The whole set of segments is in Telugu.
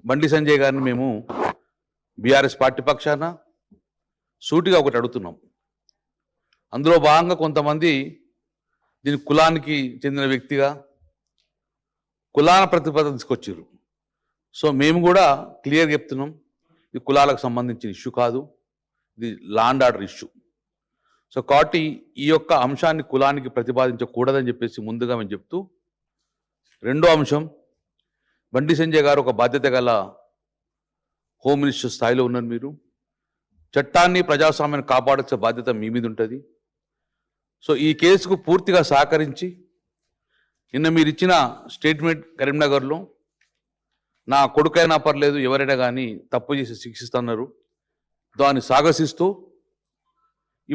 బండి సంజయ్ గారిని మేము బీఆర్ఎస్ పార్టీ పక్షాన సూటిగా ఒకటి అడుగుతున్నాం. అందులో భాగంగా కొంతమంది దీని కులానికి చెందిన వ్యక్తిగా కులాల ప్రతిపాదన తీసుకొచ్చారు. సో మేము కూడా క్లియర్గా చెప్తున్నాం, ఇది కులాలకు సంబంధించిన ఇష్యూ కాదు, ఇది law and order issue. So కాబట్టి ఈ యొక్క అంశాన్ని కులానికి ప్రతిపాదించకూడదని చెప్పేసి ముందుగా మేము చెప్తూ, రెండో అంశం, బండి సంజయ్ గారు ఒక బాధ్యత గల హోమ్ మినిస్టర్ స్థాయిలో ఉన్నారు. మీరు చట్టాన్ని ప్రజాస్వామ్యాన్ని కాపాడాల్సిన బాధ్యత మీ మీద ఉంటుంది. సో ఈ కేసుకు పూర్తిగా సహకరించి నిన్న మీరు ఇచ్చిన స్టేట్మెంట్ కరీంనగర్లో నా కొడుకైనా పర్లేదు ఎవరైనా కానీ తప్పు చేసి శిక్షిస్తున్నారు, దాన్ని సాగసిస్తూ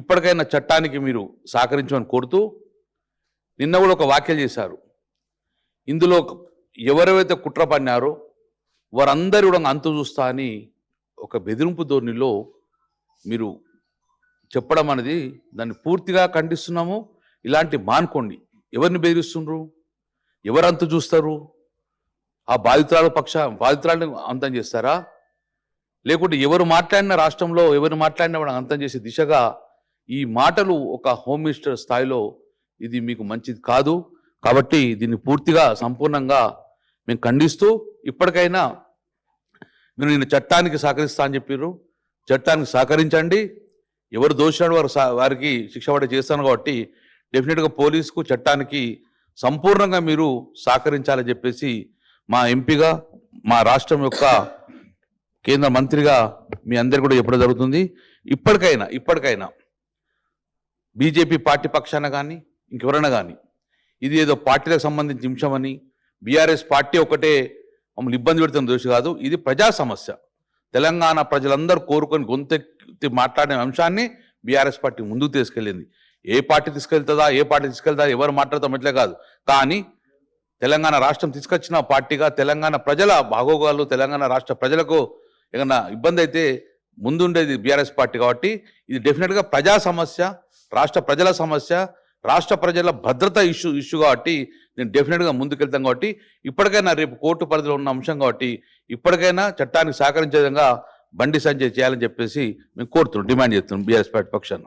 ఇప్పటికైనా చట్టానికి మీరు సహకరించమని కోరుతూ నిన్న కూడా ఒక వ్యాఖ్యలు చేశారు. ఇందులో ఎవరెవరైతే కుట్ర పన్నారో వారందరూ కూడా అంతు చూస్తా అని ఒక బెదిరింపు ధోరణిలో మీరు చెప్పడం అనేది దాన్ని పూర్తిగా ఖండిస్తున్నాము. ఇలాంటి మానుకోండి. ఎవరిని బెదిరిస్తుండ్రు, ఎవరు అంతు చూస్తారు? ఆ బాధితురాలను అంతం చేస్తారా? లేకుంటే ఎవరు మాట్లాడిన రాష్ట్రంలో ఎవరు మాట్లాడినా కూడా అంతం చేసే దిశగా ఈ మాటలు ఒక హోమ్ మినిస్టర్ స్థాయిలో ఇది మీకు మంచిది కాదు. కాబట్టి దీన్ని పూర్తిగా సంపూర్ణంగా మేము ఖండిస్తూ ఇప్పటికైనా మీరు నేను చట్టానికి సహకరిస్తా అని చెప్పారు, చట్టానికి సహకరించండి. ఎవరు దోషినాడు వారికి శిక్ష పడే చేస్తాను. కాబట్టి డెఫినెట్గా పోలీసుకు చట్టానికి సంపూర్ణంగా మీరు సహకరించాలని చెప్పేసి మా ఎంపీగా మా రాష్ట్రం యొక్క కేంద్ర మంత్రిగా మీ అందరు కూడా చెప్పడం జరుగుతుంది. ఇప్పటికైనా బీజేపీ పార్టీ పక్షాన కానీ ఇంకెవరైనా కానీ ఇది ఏదో పార్టీలకు సంబంధించిన అంశమని బీఆర్ఎస్ పార్టీ ఒకటే మమ్మల్ని ఇబ్బంది పెడుతున్న దోషి కాదు, ఇది ప్రజా సమస్య. తెలంగాణ ప్రజలందరూ కోరుకొని గొంతెత్తి మాట్లాడిన అంశాన్ని బీఆర్ఎస్ పార్టీ ముందుకు తీసుకెళ్ళింది. ఏ పార్టీ తీసుకెళ్తుందా ఎవరు మాట్లాడతాం ఇట్లే కాదు, కానీ తెలంగాణ రాష్ట్రం తీసుకొచ్చిన పార్టీగా తెలంగాణ ప్రజల బాగోగాలు, తెలంగాణ రాష్ట్ర ప్రజలకు ఏదైనా ఇబ్బంది అయితే ముందుండేది బీఆర్ఎస్ పార్టీ. కాబట్టి ఇది డెఫినెట్గా ప్రజా సమస్య, రాష్ట్ర ప్రజల సమస్య, రాష్ట్ర ప్రజల భద్రత ఇష్యూ కాబట్టి నేను డెఫినెట్గా ముందుకెళ్తాం. కాబట్టి ఇప్పటికైనా రేపు కోర్టు పరిధిలో ఉన్న అంశం కాబట్టి ఇప్పటికైనా చట్టానికి సహకరించే విధంగా బండి సంజయ్ చేయాలని చెప్పేసి మేము కోరుతున్నాం, డిమాండ్ చేస్తున్నాం బీఆర్ఎస్ పార్టీ పక్షాన.